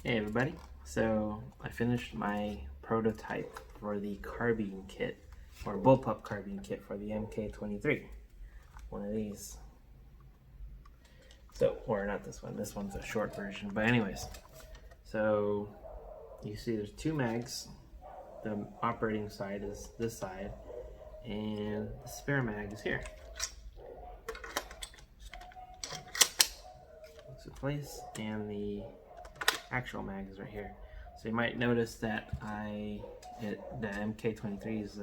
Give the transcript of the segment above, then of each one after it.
Hey everybody, so I finished my prototype for the carbine kit, or bullpup carbine kit for the Mk23, one of these. So, or not this one's a short version, but anyways, so you see there's two mags. The operating side is this side, and the spare mag is here. Looks in place, and the actual mag is right here. So you might notice that the Mk23 is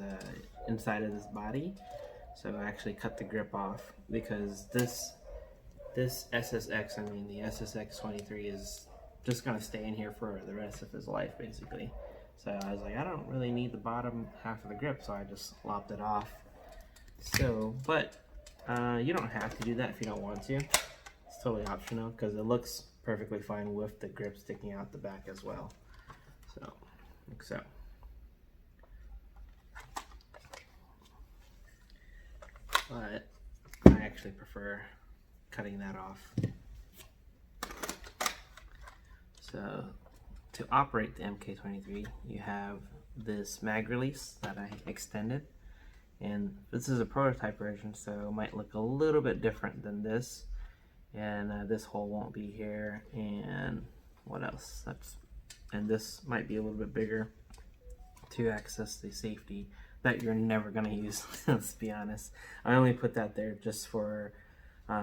inside of this body. So I actually cut the grip off because this SSX, the SSX23 is just gonna stay in here for the rest of his life basically. So I was like, I don't really need the bottom half of the grip, so I just lopped it off. So, but you don't have to do that if you don't want to. It's totally optional because it looks perfectly fine with the grip sticking out the back as well. So, like so. But I actually prefer cutting that off. So, to operate the Mk23, you have this mag release that I extended. And this is a prototype version, so it might look a little bit different than this. And this hole won't be here, and what else? And this might be a little bit bigger to access the safety that you're never going to use. Let's be honest. I only put that there just for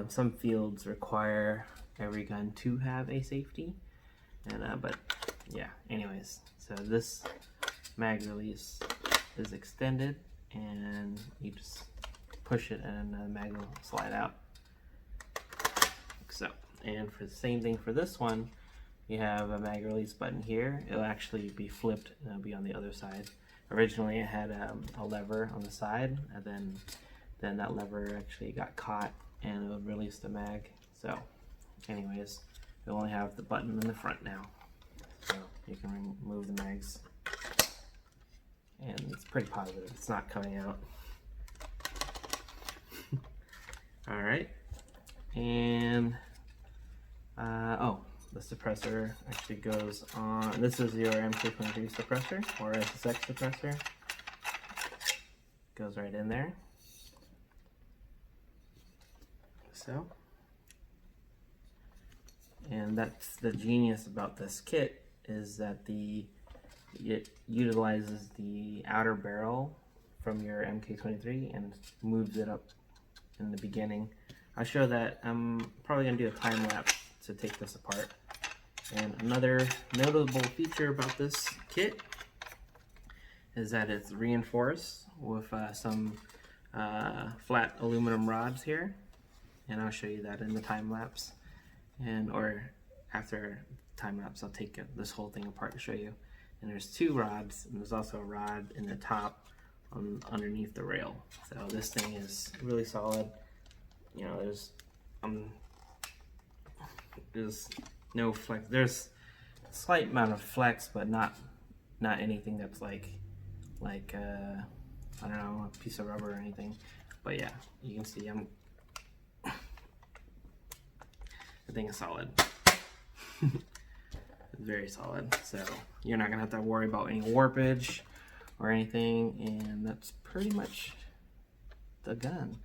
some fields require every gun to have a safety, and but yeah. Anyways, so this mag release is extended, and you just push it, and the mag will slide out. So, and for the same thing for this one, you have a mag release button here. It'll actually be flipped and it'll be on the other side. Originally it had a lever on the side, and then that lever actually got caught and it would release the mag. So anyways, we only have the button in the front now. So you can remove the mags. And it's pretty positive, it's not coming out. Alright. And oh, the suppressor actually goes on. This is your Mk23 suppressor or SSX suppressor. Goes right in there. So, and that's the genius about this kit, is that it utilizes the outer barrel from your Mk23 and moves it up in the beginning. I'll show that. I'm probably going to do a time lapse to take this apart. And another notable feature about this kit is that it's reinforced with some flat aluminum rods here. And I'll show you that in the time lapse. Or after time lapse, I'll take this whole thing apart to show you. And there's two rods, and there's also a rod in the top underneath the rail. So this thing is really solid. You know, there's no flex. There's a slight amount of flex, but not anything that's like I don't know, a piece of rubber or anything. But yeah, you can see the thing is solid. It's very solid. So you're not gonna have to worry about any warpage or anything, and that's pretty much the gun.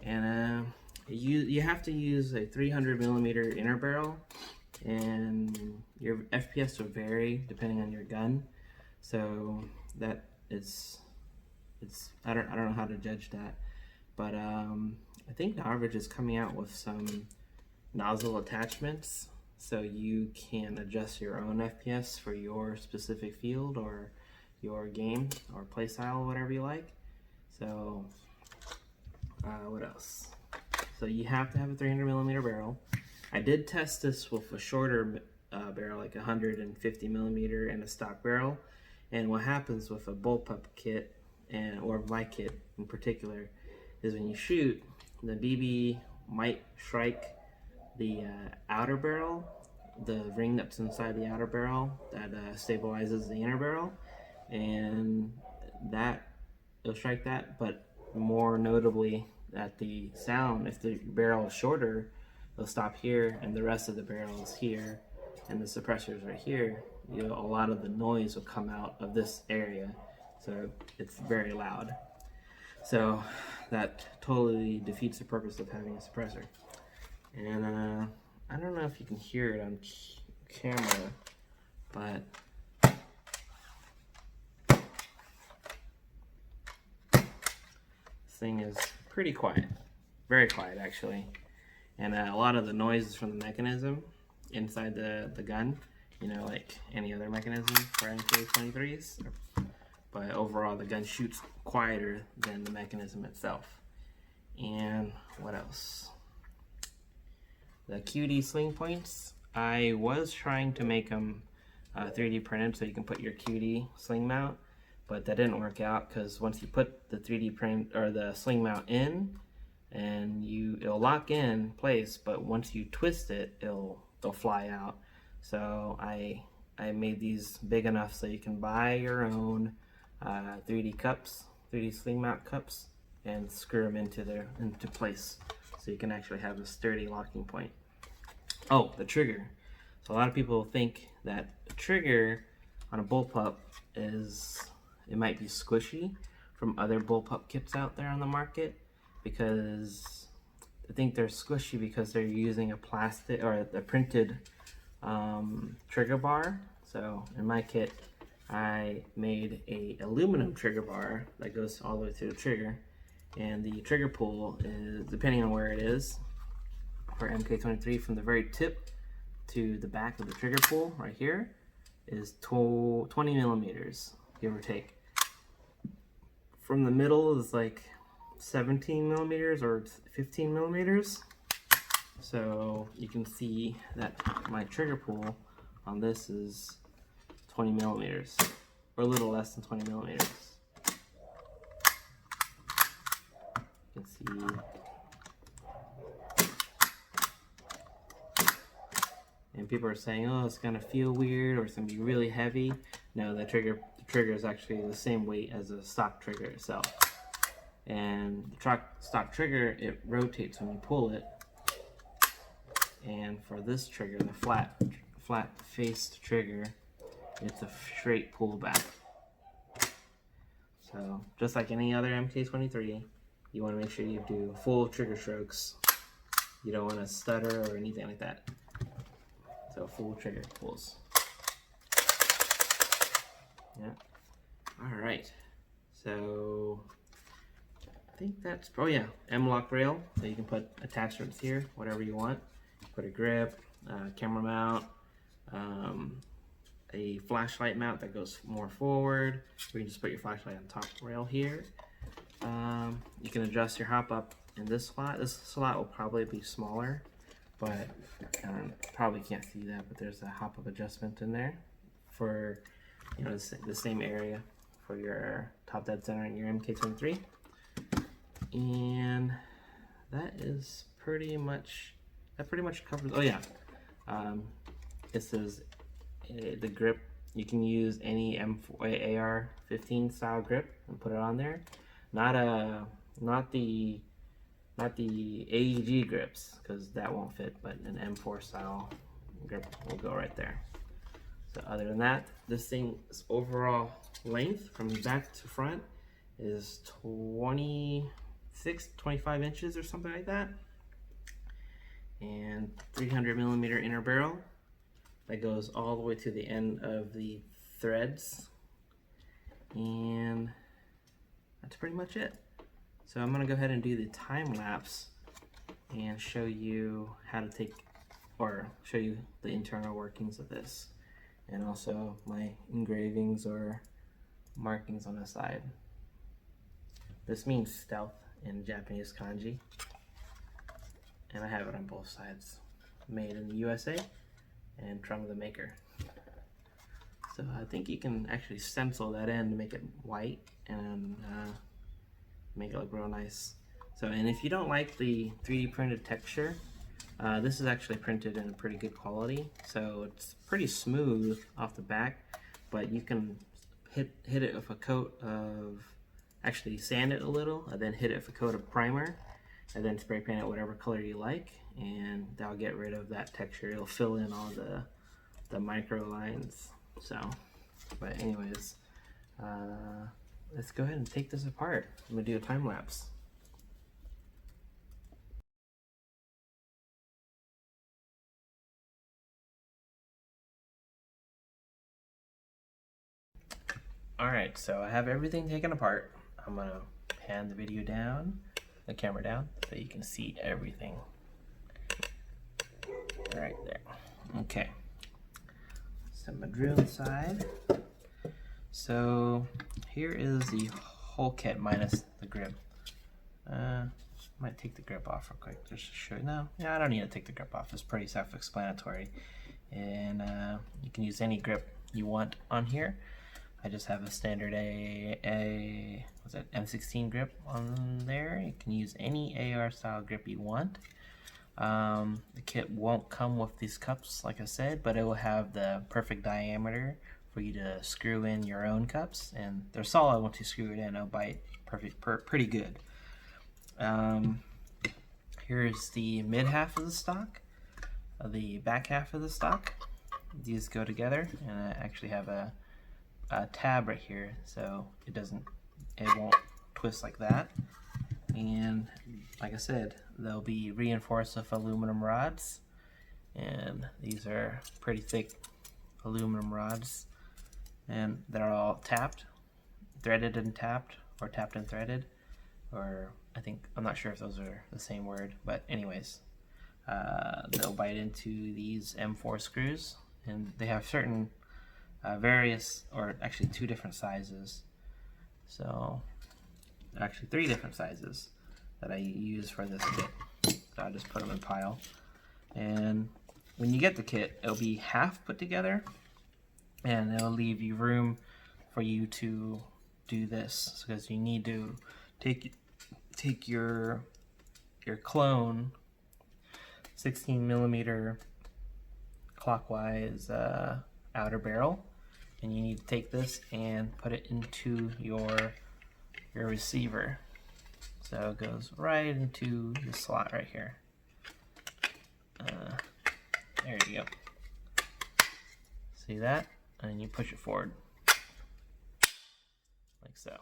And you have to use a 300 millimeter inner barrel, and your FPS will vary depending on your gun. So that is, I don't know how to judge that, but I think the average is coming out with some nozzle attachments, so you can adjust your own FPS for your specific field or your game or playstyle, whatever you like. So what else? So you have to have a 300 millimeter barrel. I did test this with a shorter barrel, like 150 millimeter, and a stock barrel. And what happens with a bullpup kit, or my kit in particular, is when you shoot, the BB might strike the outer barrel, the ring that's inside the outer barrel that stabilizes the inner barrel, and it'll strike that. But more notably, that the sound, if the barrel is shorter, it'll stop here, and the rest of the barrel is here, and the suppressors right here, a lot of the noise will come out of this area, so it's very loud. So that totally defeats the purpose of having a suppressor. And I don't know if you can hear it on camera, but this thing is pretty quiet, very quiet actually. And a lot of the noise is from the mechanism inside the gun, like any other mechanism for Mk23s. But overall, the gun shoots quieter than the mechanism itself. And what else? The QD sling points, I was trying to make them 3D printed so you can put your QD sling mount, but that didn't work out because once you put the 3D print or the sling mount in, and it'll lock in place, but once you twist it, they'll fly out. So I made these big enough so you can buy your own 3D cups, 3D sling mount cups, and screw them into place so you can actually have a sturdy locking point. Oh, the trigger. So a lot of people think that the trigger on a bullpup it might be squishy from other bullpup kits out there on the market, because I think they're squishy because they're using a plastic or a printed trigger bar. So in my kit, I made a aluminum trigger bar that goes all the way to the trigger, and the trigger pull is, depending on where it is, for Mk23, from the very tip to the back of the trigger pull right here is 20 millimeters, give or take. From the middle is like 17 millimeters or 15 millimeters. So you can see that my trigger pull on this is 20 millimeters, or a little less than 20 millimeters. You can see. And people are saying, oh, it's gonna feel weird or it's gonna be really heavy. No, the trigger is actually the same weight as the stock trigger itself. And the stock trigger, it rotates when you pull it. And for this trigger, the flat faced trigger, it's a straight pull back. So just like any other Mk23, you want to make sure you do full trigger strokes. You don't want to stutter or anything like that. So full trigger pulls. Yeah. All right. So I think that's, oh yeah, M-lock rail. So you can put attachments here, whatever you want. Put a grip, camera mount, a flashlight mount that goes more forward. Or you can just put your flashlight on top rail here. You can adjust your hop up in this slot. This slot will probably be smaller, but probably can't see that, but there's a hop up adjustment in there for the same area for your top dead center and your Mk23. And that is pretty much covers. Oh yeah, this is the grip. You can use any AR-15 style grip and put it on there. Not the AEG grips, because that won't fit, but an M4 style grip will go right there. So other than that, this thing's overall length from back to front is 25 inches or something like that. And 300 millimeter inner barrel that goes all the way to the end of the threads. And that's pretty much it. So I'm gonna go ahead and do the time lapse and show you how to show you the internal workings of this, and also my engravings or markings on the side. This means stealth in Japanese kanji, and I have it on both sides. Made in the USA and from the maker. So I think you can actually stencil that in to make it white and make it look real nice. So, and if you don't like the 3D printed texture, this is actually printed in a pretty good quality. So it's pretty smooth off the back, but you can hit it with a coat of, actually sand it a little, and then hit it with a coat of primer, and then spray paint it whatever color you like, and that'll get rid of that texture. It'll fill in the micro lines. So, but anyways, let's go ahead and take this apart. I'm gonna do a time lapse. Alright, so I have everything taken apart. I'm gonna pan the video down, the camera down, so you can see everything. Right there. Okay. Set my drill aside. So here is the whole kit minus the grip. Might take the grip off real quick just to show you. No, yeah, I don't need to take the grip off. It's pretty self-explanatory. And you can use any grip you want on here. I just have a standard what's that, M16 grip on there. You can use any AR style grip you want. The kit won't come with these cups, like I said, but it will have the perfect diameter for you to screw in your own cups, and they're solid. Once you screw it in, it'll bite pretty good. Here's the mid half of the stock, the back half of the stock. These go together, and I actually have a tab right here, so it won't twist like that. And like I said, they'll be reinforced with aluminum rods, and these are pretty thick aluminum rods, and they're all tapped, threaded and tapped, or tapped and threaded, or I'm not sure if those are the same word, but anyways, they'll bite into these M4 screws, and they have certain various, or actually 2 different sizes, so actually 3 different sizes that I use for this kit. So I just put them in a pile, and when you get the kit, it'll be half put together, and it'll leave you room for you to do this, because you need to take your clone 16 millimeter clockwise outer barrel, and you need to take this and put it into your receiver. So it goes right into the slot right here. There you go. See that? And you push it forward like so.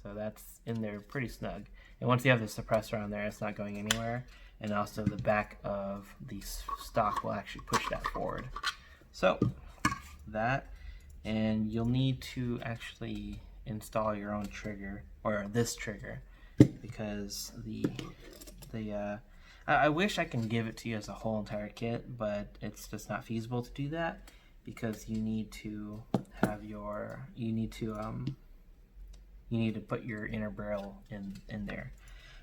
So that's in there pretty snug. And once you have the suppressor on there, it's not going anywhere. And also the back of the stock will actually push that forward. So that, and you'll need to actually install your own trigger, or this trigger, because I wish I can give it to you as a whole entire kit, but it's just not feasible to do that, because you need to have you need to put your inner barrel in there.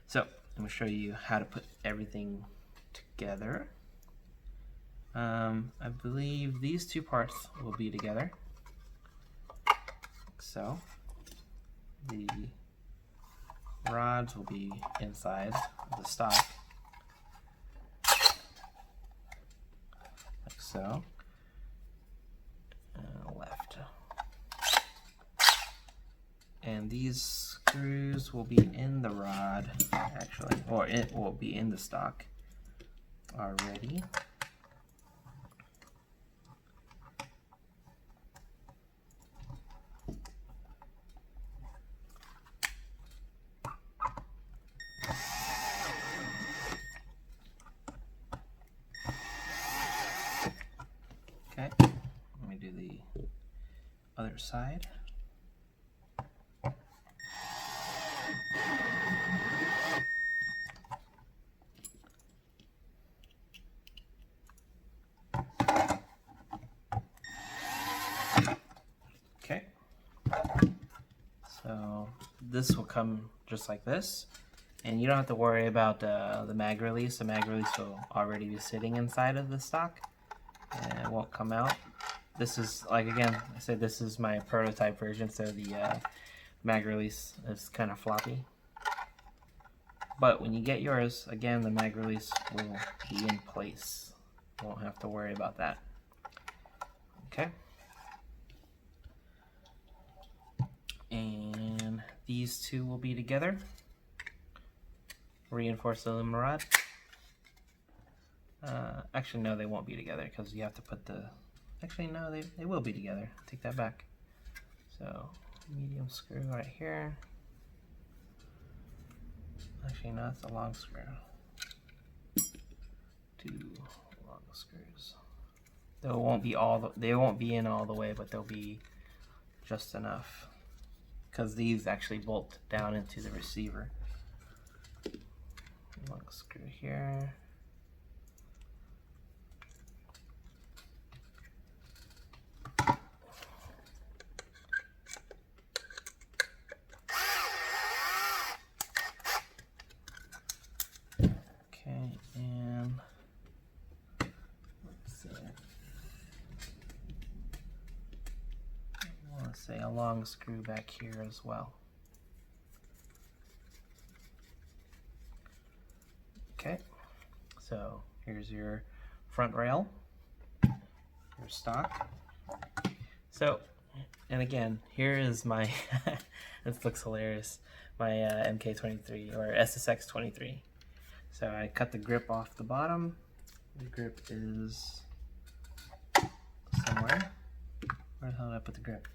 So I'm going to show you how to put everything together. I believe these 2 parts will be together. So the rods will be inside of the stock, like so. Left. And these screws will be in the rod, actually, or it will be in the stock already. Okay, let me do the other side. Okay, so this will come just like this, and you don't have to worry about the mag release. The mag release will already be sitting inside of the stock, and it won't come out. This is, like, again, I said this is my prototype version, so the mag release is kind of floppy. But when you get yours, again, the mag release will be in place. You won't have to worry about that. Okay. And these 2 will be together. Reinforced aluminum rod. Actually, no, they won't be together, because you have to put the actually no, they will be together. Take that back. So medium screw right here. Actually no, it's a long screw. 2 long screws. They won't be in all the way, but they'll be just enough, because these actually bolt down into the receiver. Long screw here. Okay, and let's see. I want to say a long screw back here as well. Okay, so here's your front rail, your stock. So, and again, here is my, this looks hilarious, my Mk23 or SSX23. So I cut the grip off the bottom. The grip is somewhere. Where the hell did I put the grip?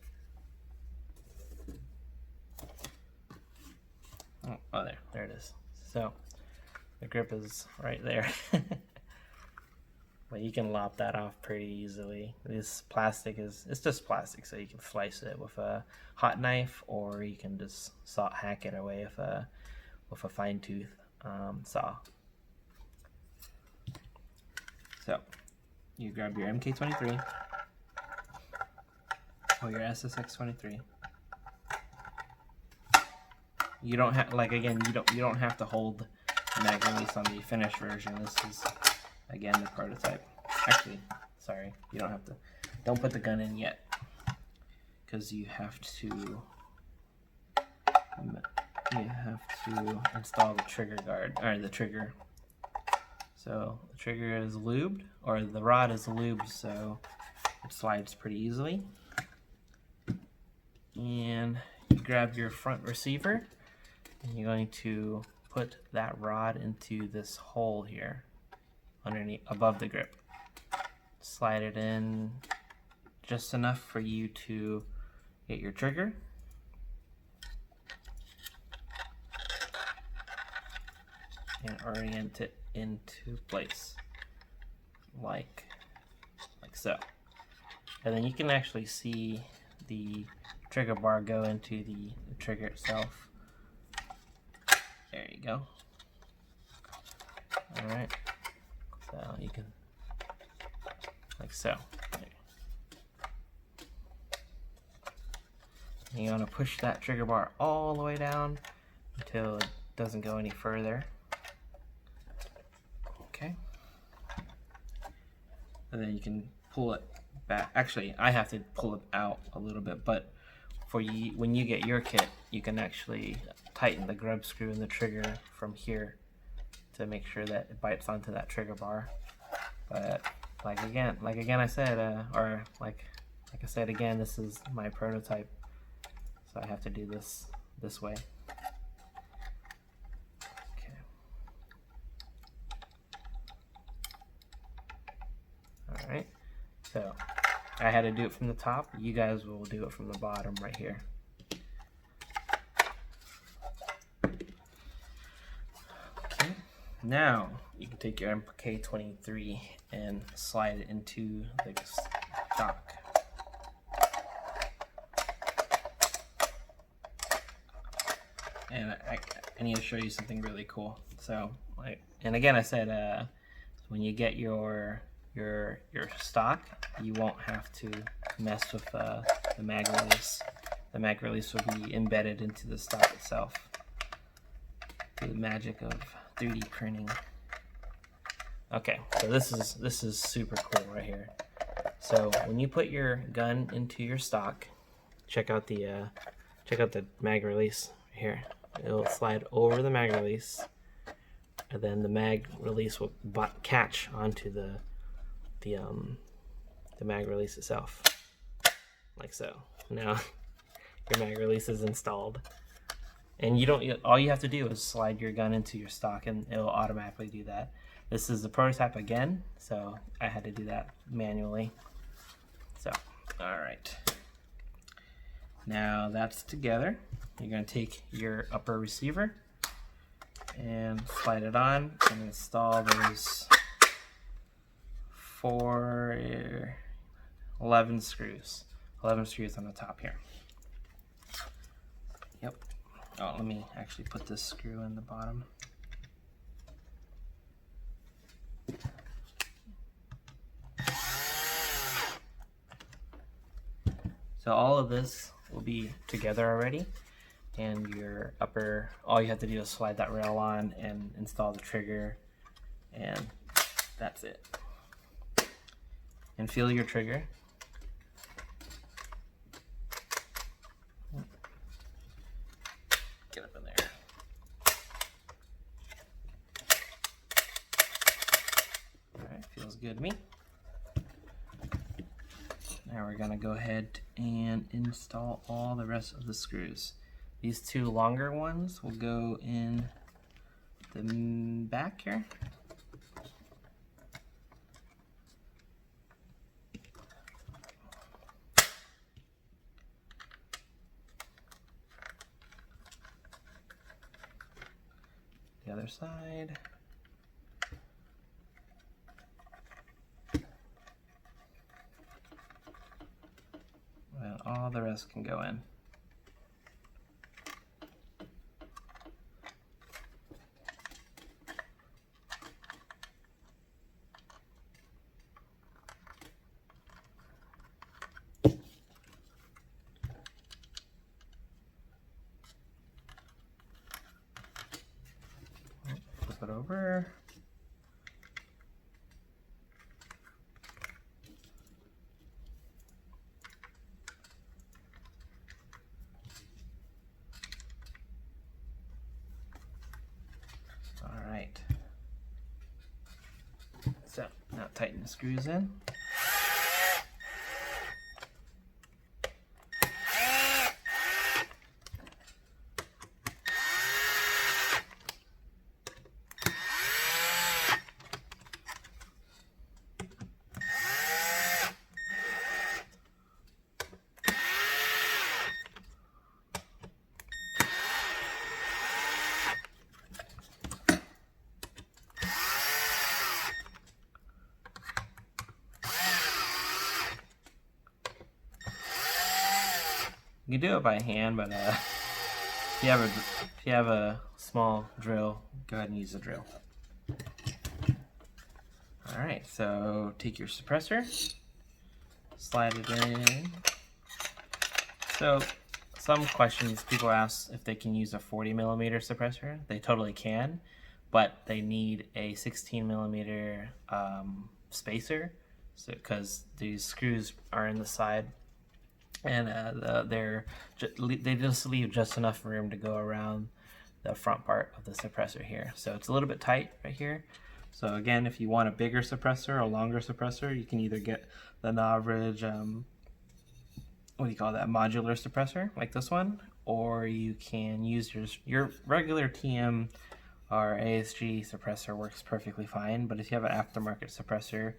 Oh, there it is. So the grip is right there. But you can lop that off pretty easily. This plastic it's just plastic, so you can slice it with a hot knife, or you can just hack it away with a fine tooth saw. So you grab your Mk23 or your SSX23. You don't have, like, again, you don't have to hold the mag release on the finished version. This is, again, the prototype. Actually, sorry, you don't have to. Don't put the gun in yet, because you have to install the trigger guard, or the trigger. So the trigger is lubed, or the rod is lubed, so it slides pretty easily. And you grab your front receiver, and you're going to put that rod into this hole here, underneath, above the grip. Slide it in just enough for you to get your trigger. And orient it into place, like so. And then you can actually see the trigger bar go into the trigger itself. There you go. Alright, so you can, like so. And you want to push that trigger bar all the way down until it doesn't go any further. Okay. And then you can pull it back. Actually, I have to pull it out a little bit, but for you, when you get your kit, you can actually tighten the grub screw in the trigger from here to make sure that it bites onto that trigger bar. But like again I said, or like I said again, this is my prototype, so I have to do this way. Okay. All right. So I had to do it from the top. You guys will do it from the bottom right here. Okay. Now you can take your Mk23 and slide it into the stock. And I need to show you something really cool. So, and again, I said when you get your stock, you won't have to mess with the mag release. The mag release will be embedded into the stock itself. The magic of 3D printing. Okay, so this is super cool right here. So when you put your gun into your stock, check out the mag release here. It'll slide over the mag release, and then the mag release will catch onto the mag release itself, like so. Now your mag release is installed, and all you have to do is slide your gun into your stock, and it'll automatically do that. This is the prototype again, so I had to do that manually. So, all right. Now that's together. You're going to take your upper receiver and slide it on and install those 11 screws. 11 screws on the top here. Yep. Oh, let me actually put this screw in the bottom. So all of this will be together already, and your upper, all you have to do is slide that rail on and install the trigger, and that's it. And feel your trigger. Get up in there. All right, feels good to me. Now we're gonna go ahead and install all the rest of the screws. These two longer ones will go in the back here. The other side. And all the rest can go in. Flip it over. All right. So now tighten the screws in. You can do it by hand, but if you have a small drill, go ahead and use a drill. All right, so take your suppressor, slide it in. So some questions people ask if they can use a 40mm suppressor. They totally can, but they need a 16mm spacer, so because these screws are in the side. And they just leave just enough room to go around the front part of the suppressor here. So it's a little bit tight right here. So again, if you want a bigger suppressor or a longer suppressor, you can either get the Novridge, what do you call that, modular suppressor like this one, or you can use your regular TM or ASG suppressor works perfectly fine. But if you have an aftermarket suppressor,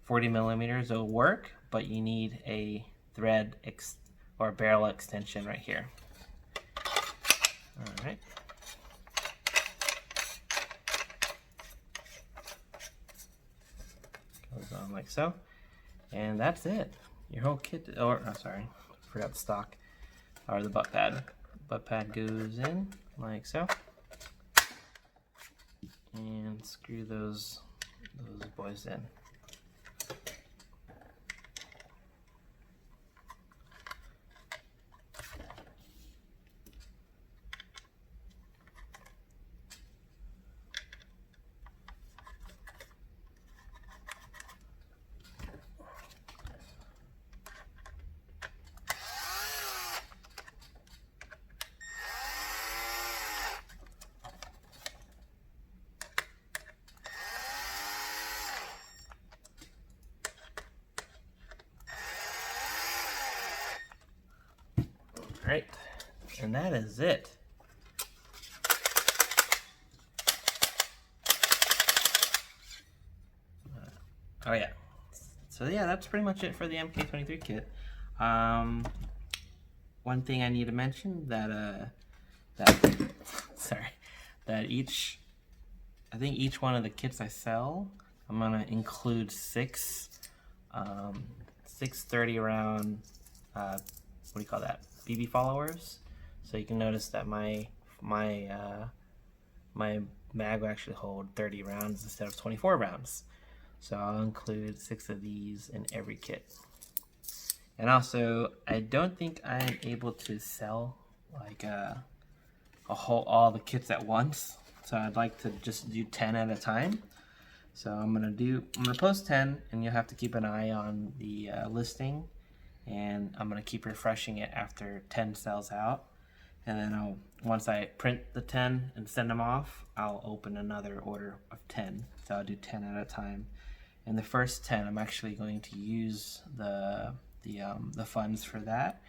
40mm will work, but you need a thread or barrel extension right here. All right. Goes on like so, and that's it. Your whole kit, or oh, sorry, forgot the stock, or the butt pad. Butt pad goes in like so, and screw those boys in. Right, and that is it. Oh yeah, So yeah, that's pretty much it for the Mk23 kit. One thing I need to mention that that I think each one of the kits I sell, I'm gonna include six 30 round what do you call that, BB followers. So you can notice that my mag will actually hold 30 rounds instead of 24 rounds. So I'll include 6 of these in every kit. And also, I don't think I'm able to sell like all the kits at once. So I'd like to just do 10 at a time. So I'm gonna post 10, and you'll have to keep an eye on the listing. And I'm gonna keep refreshing it after 10 sells out. And then once I print the 10 and send them off, I'll open another order of 10. So I'll do 10 at a time. And the first 10, I'm actually going to use the funds for that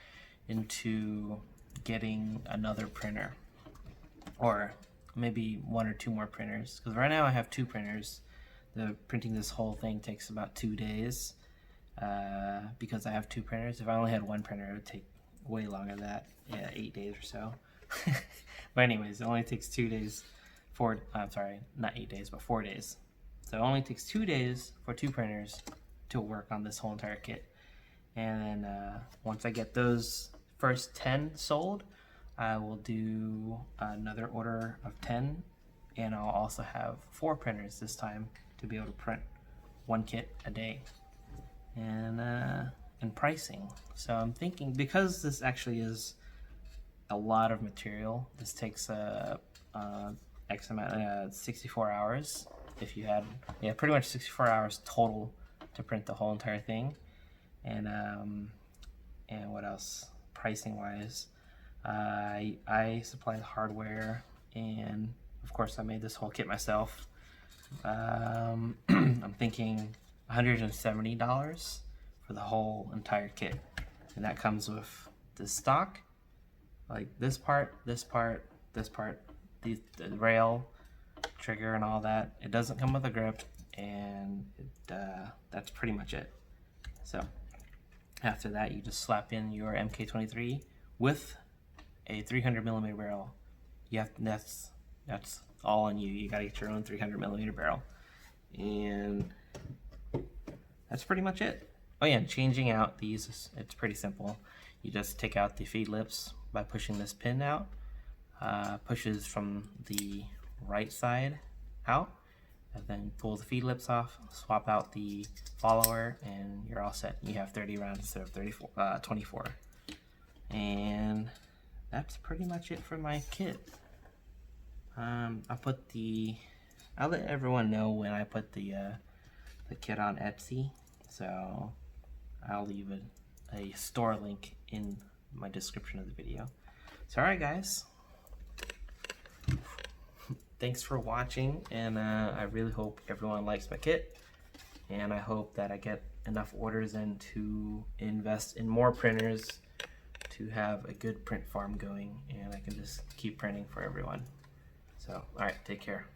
into getting another printer, or maybe 1 or 2 more printers. Because right now I have 2 printers. Printing this whole thing takes about 2 days because I have 2 printers. If I only had 1 printer, it would take way longer than that. Yeah, 8 days or so. But anyways, it only takes 2 days. I'm sorry, not 8 days, but 4 days. So it only takes 2 days for 2 printers to work on this whole entire kit. And then once I get those first 10 sold, I will do another order of 10, and I'll also have 4 printers this time to be able to print 1 kit a day. And pricing. So I'm thinking, because this actually is a lot of material, this takes X amount, 64 hours. If you had, pretty much 64 hours total to print the whole entire thing. And what else? Pricing wise, I supply the hardware, and of course I made this whole kit myself. I'm thinking $170 for the whole entire kit, and that comes with the stock, like this part, the rail, trigger, and all that. It doesn't come with a grip, and that's pretty much it. So after that, you just slap in your Mk23 with a 300mm barrel. That's all on you. You gotta get your own 300mm barrel, and that's pretty much it. Oh yeah, and changing out these, it's pretty simple. You just take out the feed lips by pushing this pin out. Pushes from the right side out, and then pull the feed lips off, swap out the follower, and you're all set. You have 30 rounds instead of 24. And that's pretty much it for my kit. I'll let everyone know when I put the kit on Etsy, so I'll leave a store link in my description of the video. So alright guys, thanks for watching, and I really hope everyone likes my kit, and I hope that I get enough orders in to invest in more printers to have a good print farm going, and I can just keep printing for everyone. So alright, take care.